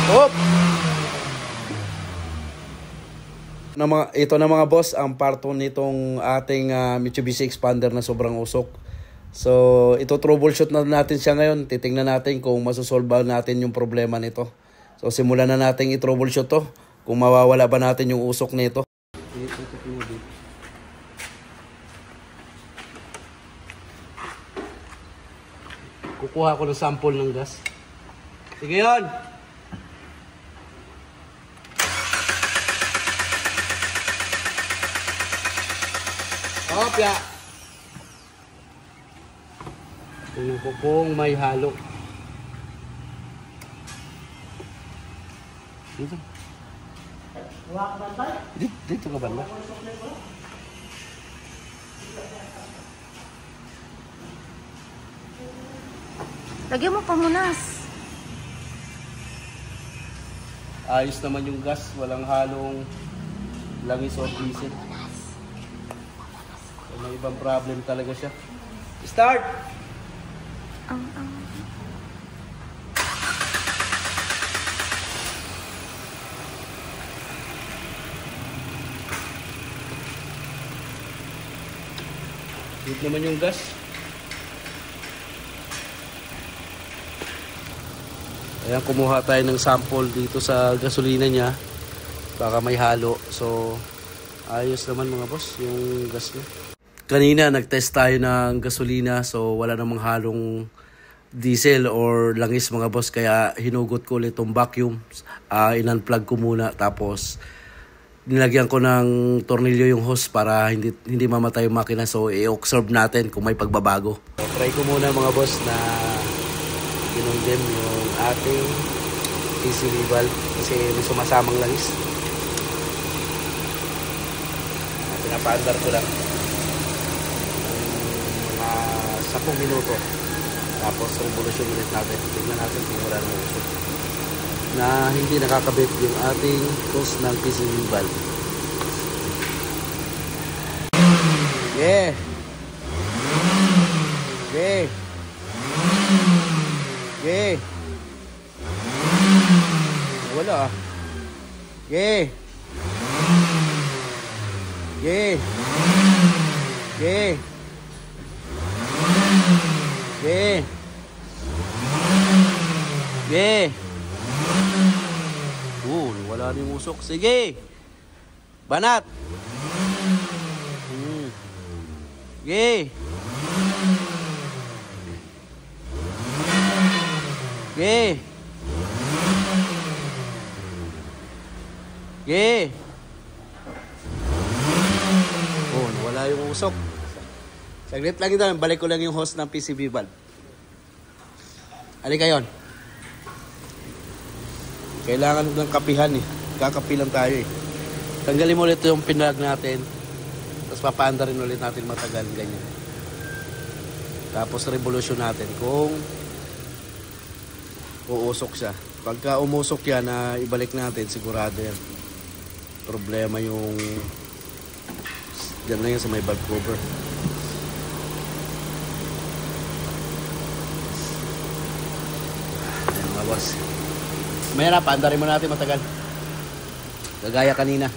Hop! Ito na mga boss, ang part 1 nitong ating Mitsubishi Expander na sobrang usok. So, ito troubleshoot na natin siya ngayon. Titingnan natin kung masosolve natin yung problema nito. So, simulan na natin i-troubleshoot to. Kung mawawala ba natin yung usok nito. Kukuha ko ng sample ng gas. Sige yun! Opya! Tingnan ko kung may halo. Dito. Dito ka banda? Lagyan mo pamunas. Ayos naman yung gas. Walang halong langis o diesel. So, may ibang problem talaga siya. Start! Good naman yung gas. Ayan, kumuha tayo ng sample dito sa gasolina niya. Baka may halo. So, ayos naman mga boss yung gas niya. Kanina nag-test tayo ng gasolina. So, wala namang halong diesel or langis mga boss. Kaya hinugot ko ulit itong vacuum. In-unplug ko muna. Tapos, nilagyan ko ng tornilyo yung hose para hindi mamatay yung makina. So, i-observe natin kung may pagbabago. So, try ko muna mga boss na pinundin yung ating PCV valve kasi may sumasamang langis. Pinapaandar ko lang mga 10 minuto. Tapos revolution ulit natin. Tingnan natin kung wala na usok na hindi nakakabit yung ating hose ng PCV valve. Yeah. Yeah. Yeah. Wala. Yeah. Yeah. Yeah. Yeah. Yeah. Wala na yung usok. Sige. Banat. Yeah. Yeah. Yeah. Wala yung usok. Saglit lang ito. Balik ko lang yung hose ng PCV valve. Halika yun. Kailangan ng kapihan eh. Kakapi lang tayo eh. Tanggalin mo ulit yung pinag natin. Tapos papaanda rin ulit natin matagal. Ganyan. Tapos revolution natin kung uusok siya. Pagka umusok yan na ibalik natin, sigurado yan. Problema yung diyan lang yan sa may valve cover. Ayan mga boss. Maya na, paandarin mo natin matagal. Kagaya kanina.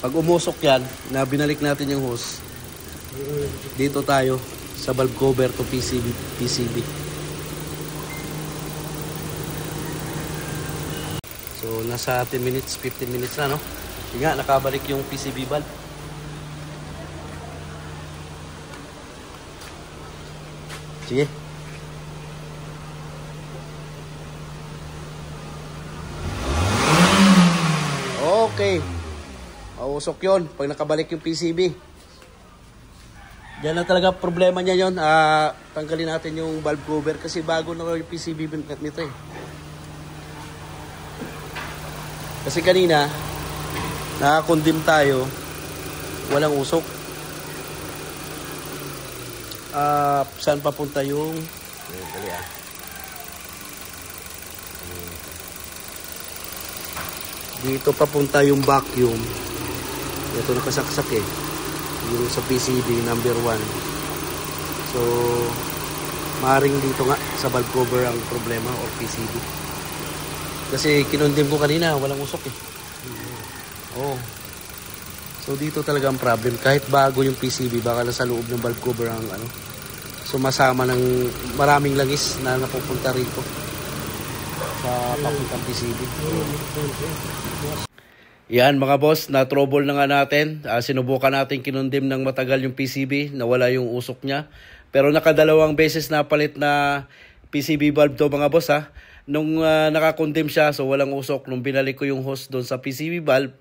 Pag umusok yan, na binalik natin yung hose, dito tayo sa valve cover to PCB. So, nasa 10 minutes, 15 minutes na, no? Sige nga, nakabalik yung PCB valve. Sige. Okay. Mausok yun pag nakabalik yung PCB. Diyan na talaga problema niya yun. Tanggalin natin yung valve cover kasi bago na yung PCB nito eh. Kasi kanina, nakakondim tayo, walang usok. Saan papunta yung... Dali Dito papunta yung vacuum. Ito nakasaksak eh. Yung sa PCB number 1. So, maring dito nga sa valve cover ang problema or PCB. Kasi kinondim ko kanina, walang usok eh. Oh. So dito talaga ang problem. Kahit bago yung PCB, baka nasa loob ng valve cover ang ano. Sumasama ng maraming langis na napupunta rito sa papuntang PCB. Yan mga boss, na-trouble na nga natin. Sinubukan natin kinondim ng matagal yung PCB, nawala yung usok niya. Pero nakadalawang beses na palit na PCB valve to mga boss ha. Nung nakakondem siya, so walang usok. Nung binalik ko yung hose doon sa PCB valve,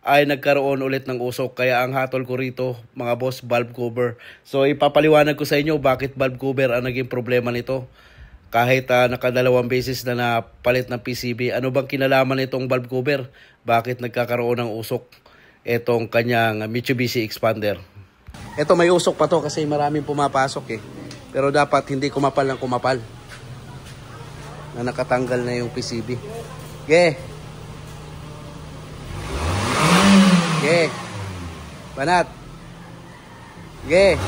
ay nagkaroon ulit ng usok. Kaya ang hatol ko rito, mga boss, valve cover. So ipapaliwanag ko sa inyo bakit valve cover ang naging problema nito. Kahit nakadalawang beses na napalit ng PCB, ano bang kinalaman nitong valve cover? Bakit nagkakaroon ng usok itong kanyang Mitsubishi Expander? Ito may usok pa to kasi maraming pumapasok eh. Pero dapat hindi kumapal ng kumapal. Na nakatanggal na yung PCB. Okay. Okay. Banat. Okay.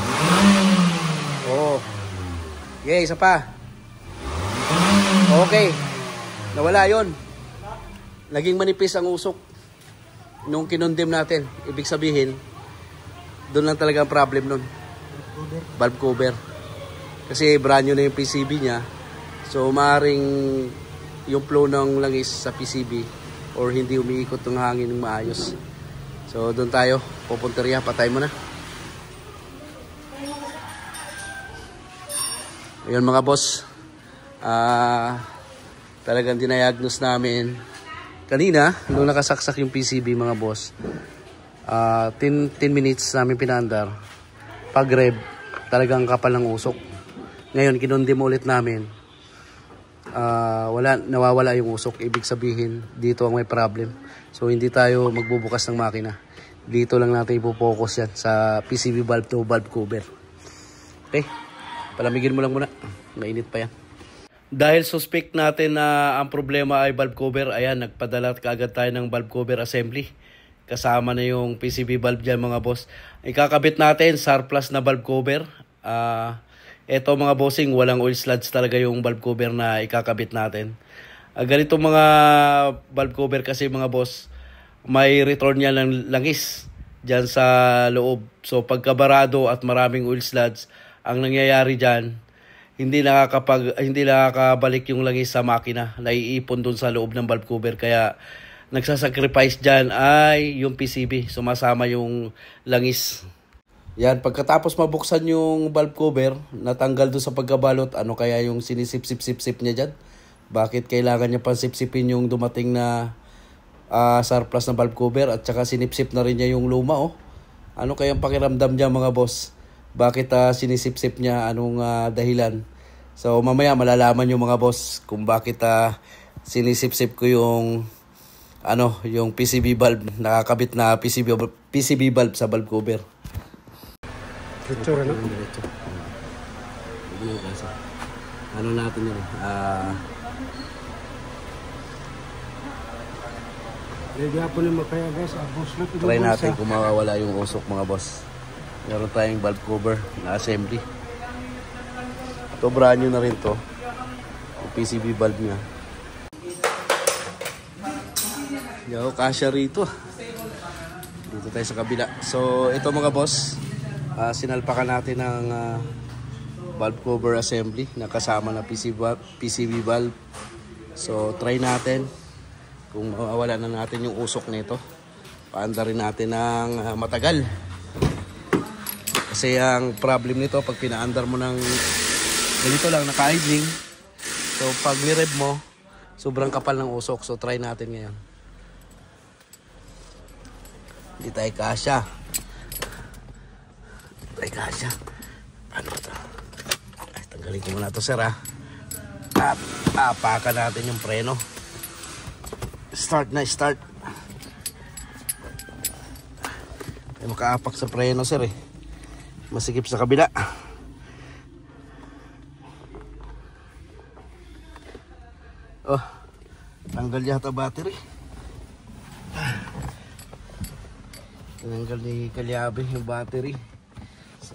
Oh. Okay, isa pa. Okay. Nawala yon. Naging manipis ang usok nung kinondem natin. Ibig sabihin, doon lang talaga ang problem nun. Valve cover. Kasi brand new na yung PCB niya. So, maaaring yung flow ng langis sa PCB or hindi umiikot ng hangin ng maayos. So, doon tayo. Pupunteriya. Patay mo na. Ayun mga boss. Talagang dinayagnos namin. Kanina, nung nakasaksak yung PCB mga boss, 10 minutes namin pinandar. Pag-rev, talagang kapal ng usok. Ngayon, kinondem ulit namin. Nawawala yung usok. Ibig sabihin, dito ang may problem. So, hindi tayo magbubukas ng makina. Dito lang natin ipopokus yan sa PCB valve to valve cover. Okay, palamigin mo lang muna. Mainit pa yan. Dahil suspect natin na ang problema ay valve cover, ayan, nagpadala kaagad tayo ng valve cover assembly. Kasama na yung PCB valve dyan mga boss. Ikakabit natin surplus na valve cover. Ito mga bossing, walang oil sludge talaga yung valve cover na ikakabit natin. Ganito mga valve cover kasi mga boss, may return yan ng langis dyan sa loob. So pagkabarado at maraming oil sludge, ang nangyayari dyan, hindi nakakabalik yung langis sa makina. Naiipon dun sa loob ng valve cover. Kaya nagsasacrifice dyan ay yung PCB. Sumasama yung langis. Yan, pagkatapos mabuksan yung valve cover, natanggal doon sa pagkabalot, ano kaya yung sinisip-sip-sip-sip niya dyan? Bakit kailangan niya pang sip-sipin yung dumating na surplus na valve cover at saka sinip-sip na rin niya yung luma, oh? Ano kaya ang pakiramdam niya mga boss? Bakit sinisip-sip niya? Anong dahilan? So mamaya malalaman yung mga boss kung bakit sinisip-sip ko yung yung PCB valve, nakakabit na PCB valve sa valve cover. Ano natin yun? Try natin kung mawawala yung usok mga boss. Meron tayong valve cover na assembly. Ito brand new na rin to. Yung PCB valve niya. Yo, kasya rito. Dito tayo sa kabila. So ito mga boss, sinalpakan natin ng valve cover assembly na kasama na PCB valve. So try natin kung mawawala na natin yung usok nito. Paanda rin natin ng matagal. Kasi ang problem nito pag pinaandar mo ng ganito lang naka-idling, so pag ni-rev mo sobrang kapal ng usok. So try natin ngayon. Hindi tayo kasya. Ano to? Ay, tanggalin ko muna to sir ha. Apakan natin yung preno. Start. Ay, makaapak sa preno sir eh. Masikip sa kabila. Oh, tanggal yata battery. Tinanggal ni Kalyabe yung battery. So,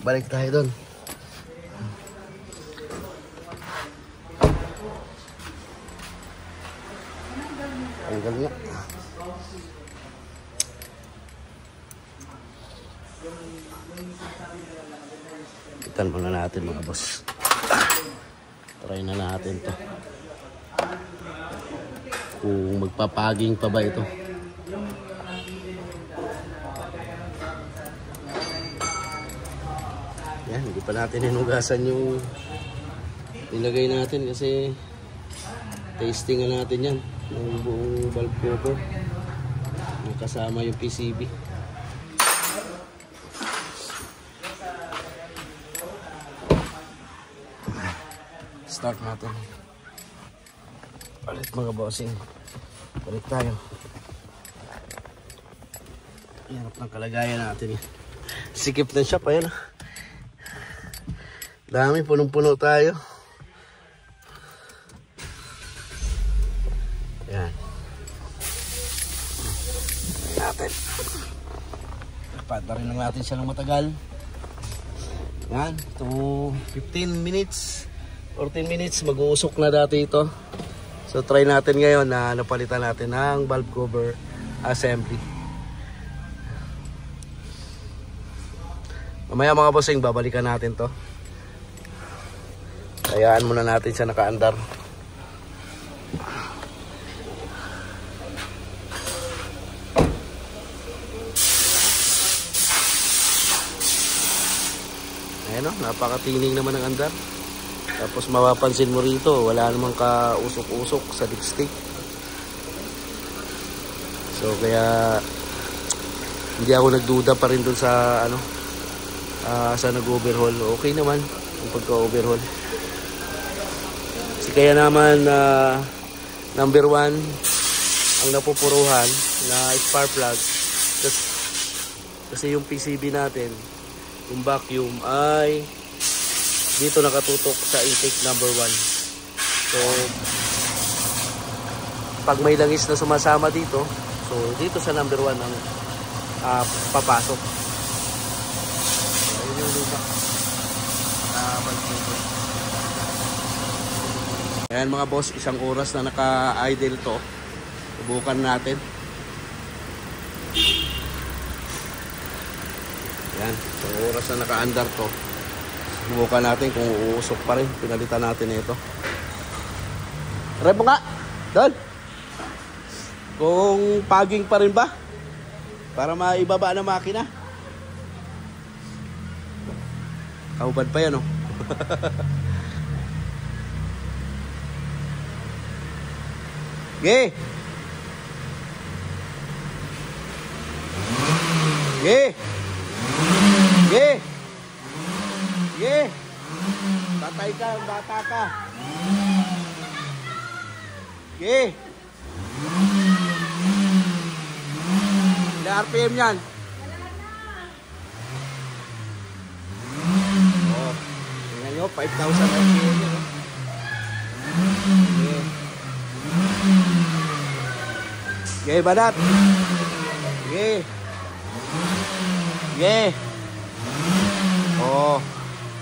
balik tayo doon. Tanggal nga. Itan muna natin mga boss. Try na natin to. Kung magpapaging pa ba ito. Yan, hindi pa natin hinugasan yung nilagay natin kasi tasting natin yan ng buong valve cover. Kasama yung PCB. Start natin. Palit mga bossing. Palit tayo. Hirap ng kalagayan natin yan. Sikip na siya pa yan. Dami, punong-puno tayo. Yan. Natin. Pata rin lang natin siya ng matagal. Yan. 15 minutes or 10 minutes mag-uusok na dati ito. So try natin ngayon na napalitan natin ng valve cover assembly. Mamaya mga bossing, babalikan natin to. Hayaan muna natin siya nakaandar. Ayan o, napakatining naman ng andar. Tapos mapapansin mo rito, wala namang kausok-usok sa dipstick. So kaya hindi ako nagduda pa rin dun sa sa nag-overhaul. Okay naman yung pagka-overhaul. Kasi kaya naman number 1 ang napupuruhan na spark plug. Kasi yung PCB natin, yung vacuum ay dito nakatutok sa intake number 1. So pag may langis na sumasama dito, so dito sa number 1 ang papasok. Ayun yung luma. Ayan mga boss, isang oras na naka-idle to. Subukan natin. Ayan, isang oras na naka-andar to. Subukan natin kung uusok pa rin. Pinalitan natin ito. Try mo nga. Doon. Kung paging pa rin ba? Para maibaba na makina. Kahubad pa yan, oh. Ge! Ge! Ge! Ge! Tatay ka, bata ka. Ge! Ilang RPM yan? Oh, tingnan nyo, 5,000 RPM yan. Ge! Ge, banat! Ge! Ge! Oh,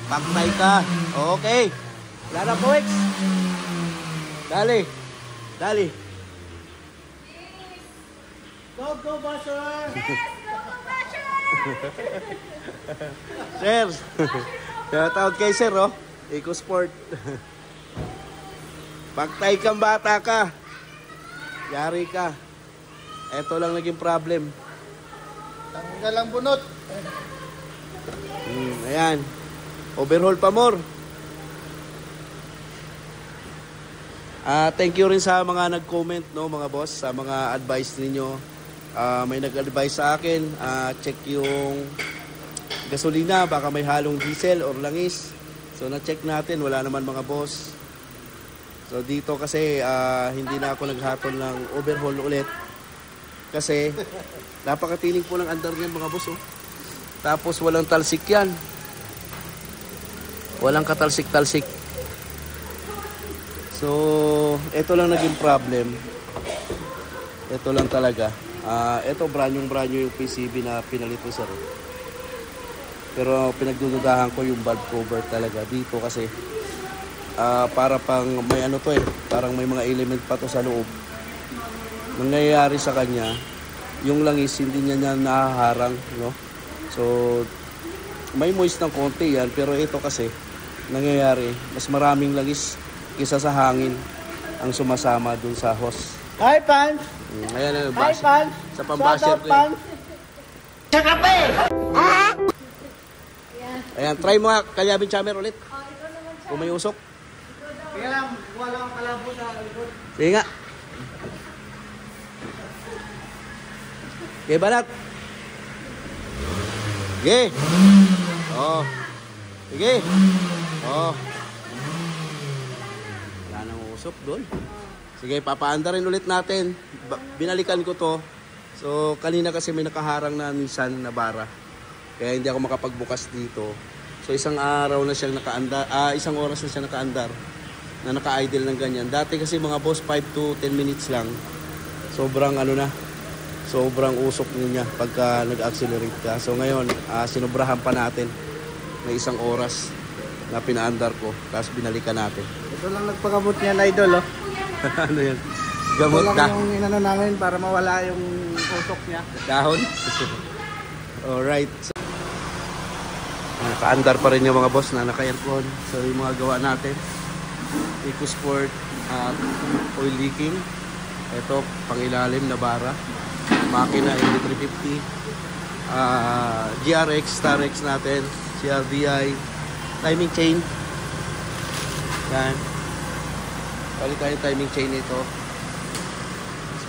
paktay ka. Okay. Wala na po, X. Dali. Dali. Go, go, Basher! Yes, go, go, Basher! Sir. Shout kay Sir, oh. EcoSport. Paktay kang bata ka. Yari ka. Ito lang naging problem. Tanggal ang bunot. Ayan. Overhaul pa more. Thank you rin sa mga nag-comment, no, mga boss, sa mga advice ninyo. May nag-advise sa akin, check yung gasolina, baka may halong diesel or langis. So na-check natin, wala naman mga boss. So dito kasi hindi na ako naghatol ng overhaul ulit. Kasi napakatiling po ng andar niyan mga boss, oh. Tapos walang talsik yan. Walang katalsik-talsik. So, ito lang naging problem. Ito lang talaga. Ito brand-new yung PCB na pinalito, sir. Pero pinagdududahan ko yung valve cover talaga dito kasi para pang may ano to eh. Parang may mga element pa to sa loob. nangyayari sa kanya, yung langis hindi niya nahaharang, no? So, may moist ng konti yan, pero ito kasi, nangyayari, mas maraming langis kisa sa hangin ang sumasama dun sa hose. Hi, Pan! Ayan, Hi, Pan! sa pambasher ko Pan! Ayan, try mo nga, Kalyabing Chammer ulit. Kung may usok. Kaya lang, wala akong kalabo sa likod. Sige nga. Okay, banat. Sige. Oh. Sige. Oh. Wala nang usok doon. Sige, papaanda rin ulit natin. Binalikan ko to. So, kanina kasi may nakaharang na Nissan Navara. Kaya hindi ako makapagbukas dito. So, isang araw na siyang nakaandar. Isang oras na siya nakaandar. Na naka-idle ng ganyan. Dati kasi mga boss, 5 to 10 minutes lang. Sobrang ano na. Sobrang usok niya pagka nag-accelerate ka. So, ngayon, sinobrahan pa natin na isang oras na pinaandar ko. Tapos binalikan natin. Ito lang nagpagamot niya na idol, oh. Ano yan? Gamot Ito ka? lang yung inano namin para mawala yung usok niya. Dahon? Alright. So, naka-andar pa rin yung mga boss na naka-aircon. So, yung mga gawa natin. EcoSport oil leaking. Ito, pangilalim na bara. Makina MD350. GRX, StarX natin. CRDI. Timing chain. Yan. Palit tayo timing chain ito.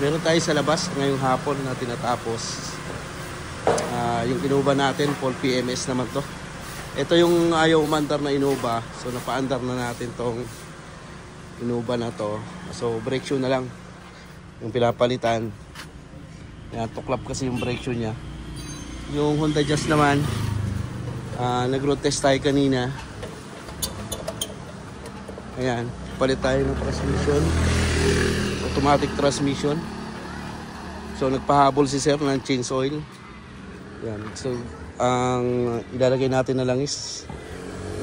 Meron tayo sa labas ngayong hapon na tinatapos. Yung Innova natin, full PMS naman to. Ito yung ayaw umandar na Innova. So napaandar na natin tong Innova na to. So brake shoe na lang yung pinapalitan. Yan, tuklap kasi yung brake shoe niya. Yung Honda Jazz naman, nag-road test tayo kanina. Ayan, palit tayo ng transmission. Automatic transmission. So nagpahabol si sir ng change oil. Yan. So ang ilalagay natin na lang is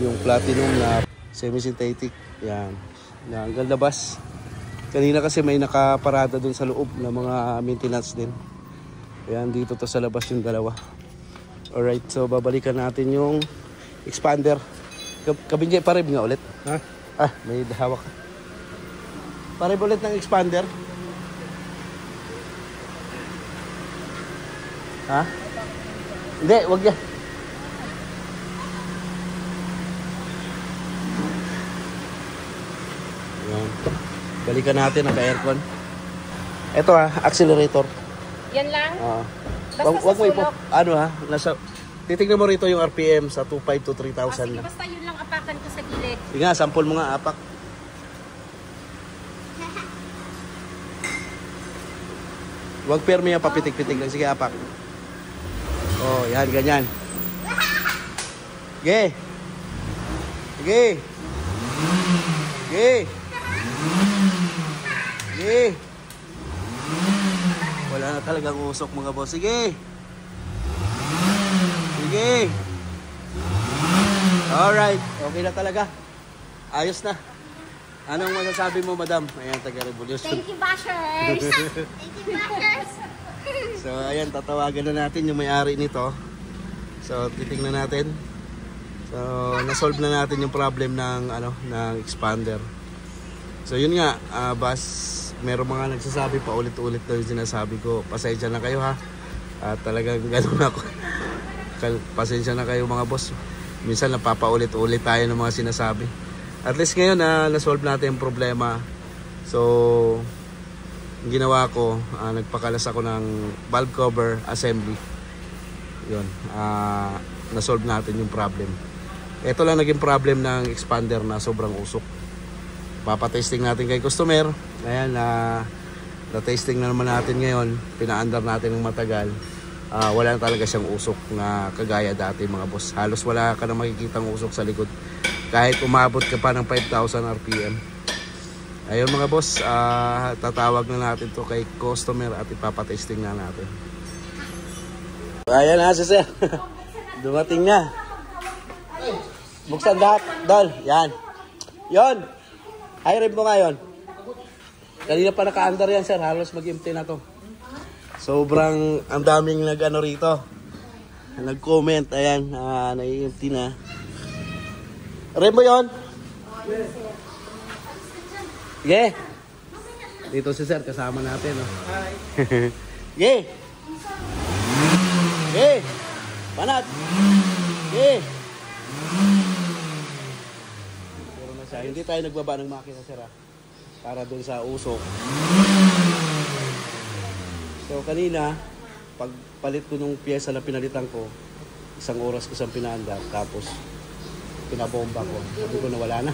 yung platinum na semi-synthetic. Yan. Hanggang labas. Kanina kasi may nakaparada dun sa loob na mga maintenance din. Yan, dito to sa labas yung dalawa. Alright, so babalikan natin yung expander. Kabinjay, parib nga ulit. Ha? May hawak ka. Parib ulit ng expander. Ha? Hindi, wag yan. Yan. Balikan natin ang ka-aircon. Ito accelerator. Yan lang? Wag Basta mo ipo. sulok. Ano titignan mo rito yung RPM sa 2.5 to 3,000 Sige, na. basta yun lang apakan ko sa gilid. Sige nga, sample mo nga, apak. Huwag permi yung papitik-pitik lang. Sige, apak. Oh, yan, ganyan. Sige. Sige. Sige. Sige. Wala na talagang usok mga boss. Sige. Sige. Alright. Okay na talaga. Ayos na. Anong masasabi mo, madam? Ayan, taga-revolution. Thank you, bashers! Thank you, bashers! So, ayan, tatawagan na natin yung may-ari nito. So, titingnan natin. So, na-solve na natin yung problem ng, ng expander. So, yun nga, meron mga nagsasabi pa ulit-ulit daw yung sinasabi ko. Pasensya na kayo ha. Talagang gano'n ako. Pasensya na kayo mga boss. Minsan napapaulit-ulit tayo ng mga sinasabi. At least ngayon na-solve natin yung problema. So, yung ginawa ko, nagpakalas ako ng valve cover assembly. Yun, na-solve natin yung problem. Ito lang naging problem ng expander na sobrang usok. Papatesting natin kay customer. Ayan, na-testing na naman natin ngayon. Pinaandar natin ng matagal. Wala na talaga siyang usok na kagaya dati mga boss. Halos wala ka na makikitang usok sa likod. Kahit umabot ka pa ng 5,000 RPM. Ayun mga boss, tatawag na natin to kay customer at ipapatesting na natin. Ayan na si sir. Dumating na. Buksan lahat. Dol, yan. Yon. High rev mo nga yun. Kanina pa naka-under yan, sir. Halos mag-empty na to. Sobrang ang daming nag-ano rito. Nag-comment. Ayan, nai-empty na. Remo yun? Yeah. Dito si sir, kasama natin. Oh. Hi. Yeah. Yeah. Panat. Yeah. Pero na siya. Hindi tayo nagbaba ng makina, sir. Para dun sa usok. So kanina, pagpalit ko nung piyesa na pinalitan ko, 1 oras ko siyang pinaandar, tapos pinabomba ko. Sabi ko na wala na.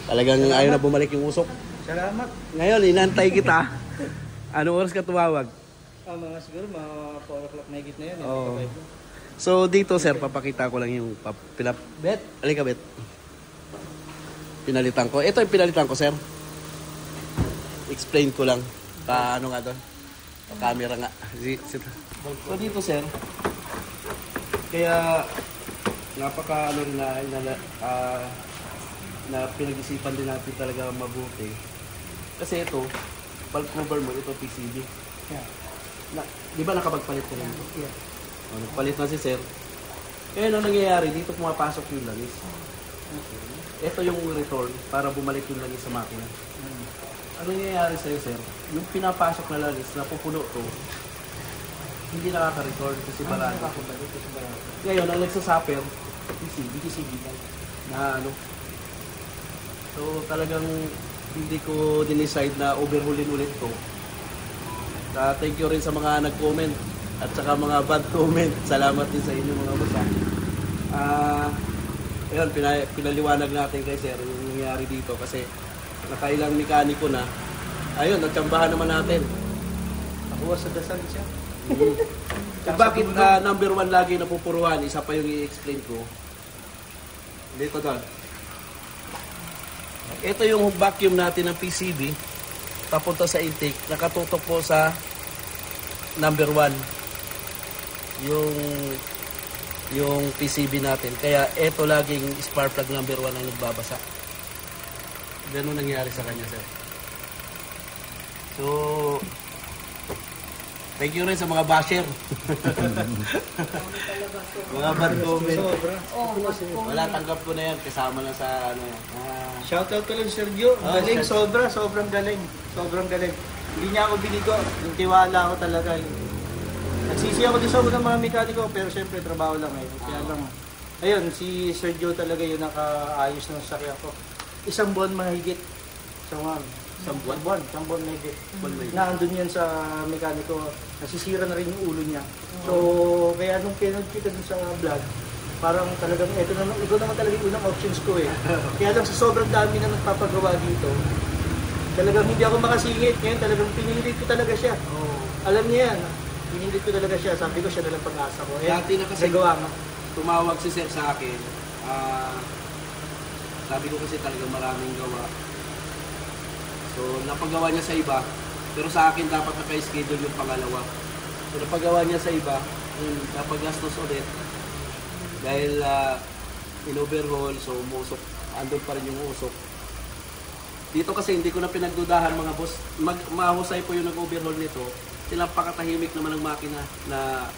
Talagang ayaw na bumalik yung usok. Salamat. Ngayon, inantay kita. Anong oras ka tumawag? Mga siguro, mga 4 o'clock na higit na yan. Oo. So dito sir, papakita ko lang yung Bet, alika Bet. Pinalitan ko. Ito yung pinalitan ko, sir. Explain ko lang. Paano nga doon? Camera nga. So dito, sir. Kaya napaka ano rin na pinag-isipan din natin talaga mabuti. Kasi ito, bulb cover mo, ito PCB. Yeah. Di ba nakapagpalit ko lang ito? Yeah. Nagpalit na si sir. Kaya ano nangyayari, dito pumapasok yung langis. Ito yung return para bumalik yung langis sa makina. Ano nangyayari sa'yo, sir? Yung pinapasok na langis, napupuno to, hindi nakaka-return kasi barado. Ngayon, ang nagsasuffer, PCB lang. Na ano. So talagang hindi ko din-decide na overhaulin ulit to. Thank you rin sa mga nag-comment at saka mga bad comment. Salamat din sa inyo mga boss. Ayun, pinaliwanag natin kay sir yung nangyari dito kasi nakailang mekaniko na. Ayun, natsambahan naman natin. Nakuha sa dasal siya. Bakit number 1 lagi napupuruan? Isa pa yung i-explain ko. Dito doon. Ito yung vacuum natin ng PCB. Papunta sa intake. Nakatutok po sa number 1. Yung PCB natin. Kaya ito laging spark plug number 1 ang nagbabasa. Ganun nangyari sa kanya, sir. So, thank you rin sa mga basher. Mga bad comment. Wala, tanggap ko na yan. Kasama na sa ano yan. Shoutout ko lang Sergio. Galing, sobrang galing. Sobrang galing. Hindi niya ako binigo. Yung tiwala ko talaga. Nagsisi ako din sa unang mga mekaniko, pero siyempre trabaho lang eh. Kaya lang. Ayun, si Sergio talaga yung nakaayos ng sakya ko. 1 buwan mahigit. Isang buwan mahigit. Naandun yan sa mekaniko. Nasisira na rin yung ulo niya. So, kaya nung pinagkita dun sa vlog, parang talagang ito naman talaga yung unang options ko eh. Kaya lang sa sobrang dami na nagpapagawa dito, talagang hindi ako makasingit. Ngayon talagang pinilit ko talaga siya. Alam niya yan. Pinilit ko talaga siya. Sabi ko siya nalang pag-asa ko. Dati na kasi nagawa nga. Tumawag si sir sa akin. Sabi ko kasi talagang maraming gawa. So, napagawa niya sa iba. Pero sa akin dapat naka-schedule yung pangalawa. So, napagawa niya sa iba. Napagastos ulit. Dahil in-overhaul, so umusok. Andun pa rin yung usok. Dito kasi hindi ko na pinagdudahan mga boss. Mahusay po yung nag-overhaul nito. Napakatahimik naman ng makina na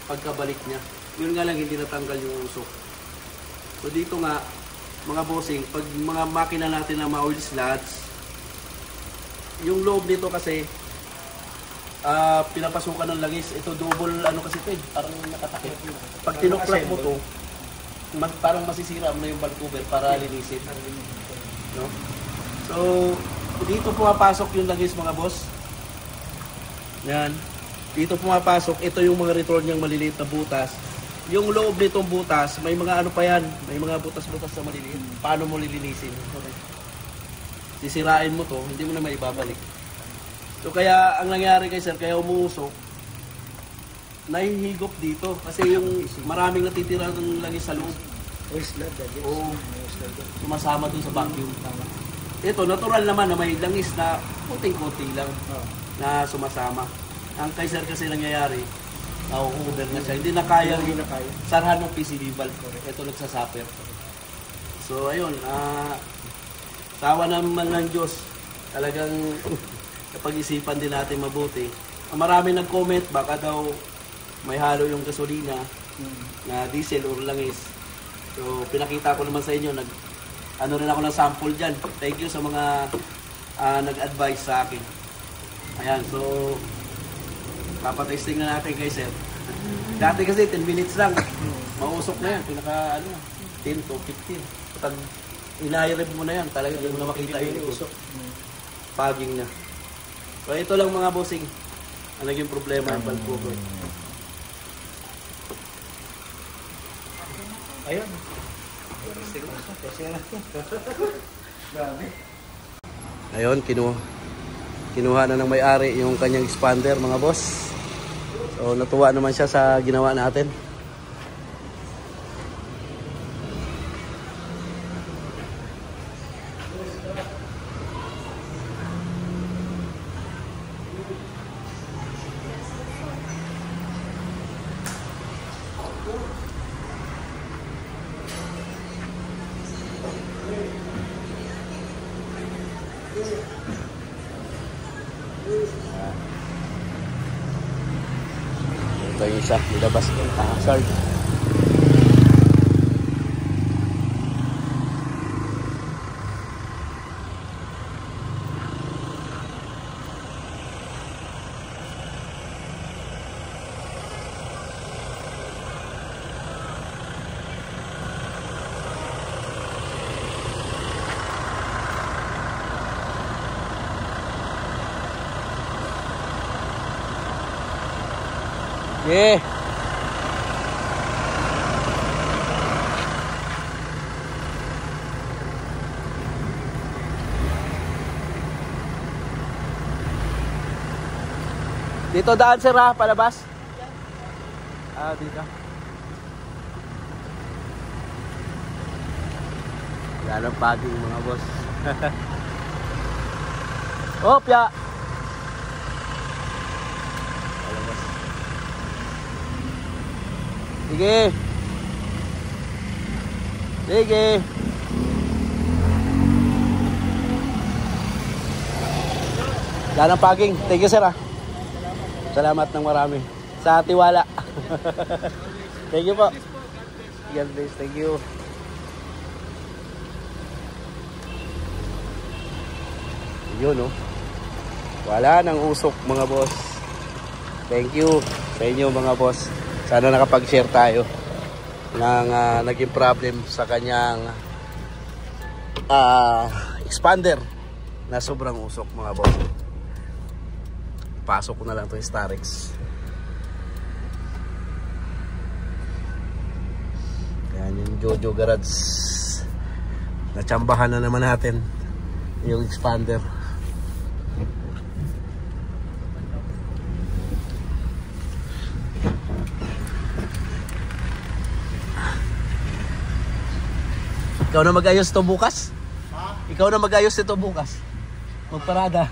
pagkabalik niya. Yun nga lang, hindi natanggal yung usok. So dito nga, mga bossing, pag mga makina natin na ma-oil slats, yung loob nito kasi, pinapasukan ng langis. Ito double, ano kasi ito, parang nakatakip. Pag tinuklak mo to, parang masisira mo na yung valve cover para linisin. No? So, dito pumapasok yung langis mga boss. Yan. Dito pumapasok, ito yung mga return niyang maliliit na butas. Yung loob nitong butas, may mga ano pa yan, may mga butas-butas na maliliit. Paano mo lilinisin? Okay. Sisirain mo to, hindi mo na maibabalik. So kaya ang nangyari kay sir, kaya umuusok, nahihigop dito kasi yung maraming natitira ng langis sa loob. Oo, sumasama dun sa vacuum. Ito, natural naman na may langis na kunting-kunti lang na sumasama. Ang kay sir kasi nangyayari, na-over na siya. Hindi na kaya sarhan ng PCB valve. Ito nagsasuffer. So ayun, tawa naman ng Diyos. Talagang Napag-isipan din natin mabuti. Marami nag-comment, baka daw may halo yung gasolina na diesel or langis. So, pinakita ko naman sa inyo, ano rin ako ng sample dyan. Thank you sa mga nag-advise sa akin. Ayan, so, papatesting na natin kay sir. Dati kasi 10 minutes lang, mausok na yan, 10 to 15. Pag ina-rib mo na yan, talaga hindi mo na makita yung usok. Paging na. So, ito lang mga bossing. Ano yung problema ng valve cover? Ayun. Ayun, kinuha na ng may-ari yung kanyang expander mga boss. So, natuwa naman siya sa ginawa natin. Ito yung isa, nilabas ko yung hazard. Yeah. Dito daan sir ha, palabas. Dito. Yan ang paging mga boss. Opya. Sige. Sige. Yan ang paging. Thank you sir ah. Salamat ng marami sa tiwala. Thank you po. God bless. Thank you. Yun no. Wala nang usok mga boss. Thank you sa inyo mga boss. Sana nakapag-share tayo ng naging problem sa kanyang expander na sobrang usok mga boss. Pasok ko na lang ito yung Starex. Yan yung Jojo Garage. Natsambahan na naman natin yung expander. Ikaw na mag-ayos ito bukas? Ha? Ikaw na mag-ayos ito bukas? Magparada.